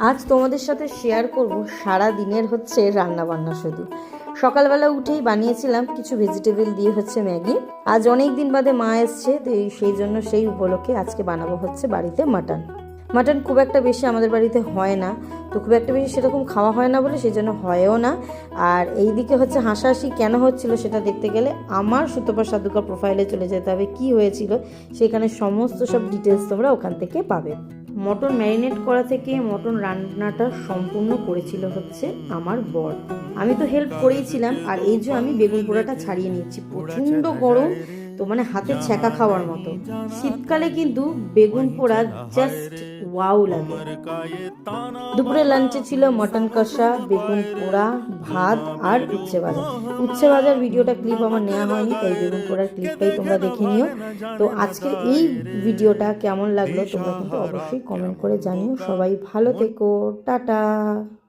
আজ তোমাদের সাথে শেয়ার করব সারা দিনের রান্না বান্না। শুধু সকালবেলা উঠেই বানিয়েছিলাম কিছু ভেজিটেবল দিয়ে ম্যাগি। আজ অনেক দিন বাদে মা এসছে, তো সেই জন্য সেই উপলক্ষে আজকে বানাবো বাড়িতে মাটন খুব একটা বেশি আমাদের বাড়িতে হয় না, তো খুব একটা বেশি সেরকম খাওয়া হয় না বলে সেই জন্য হয়ও না। আর এই দিকে হাসাহাসি কেন হচ্ছিল সেটা দেখতে গেলে আমার সুতপা সাধুকা প্রোফাইলে চলে যেতে হবে। কি হয়েছিল সেখানে সমস্ত সব ডিটেলস তোমরা ওখান থেকে পাবে। মটন ম্যারিনেট করা থেকে মটন রান্নাটা সম্পূর্ণ করেছিল আমার বর। আমি তো হেল্প করেইছিলাম। আর এই যে আমি বেগুন পোড়াটা ছাড়িয়ে নিচ্ছি, প্রচণ্ড গরম, তো হাতে ছ্যাঁকা খাওয়ার মতো। শীতকালে কিন্তু বেগুন পোড়া জাস্ট ওয়াও লাগে। দুপুরে লাঞ্চে ছিল মটন কষা, বেগুন পোড়া, ভাত আর উচ্ছে ভাজার ভিডিওটা ক্লিপ আমার নেওয়া হয়নি, তাই বেগুন পোড়ার ক্লিপটাই তোমরা দেখে নিও। তো আজকের এই ভিডিওটা কেমন লাগলো তোমরা কিন্তু অবশ্যই কমেন্ট করে জানিও। সবাই ভালো থেকো, টাটা।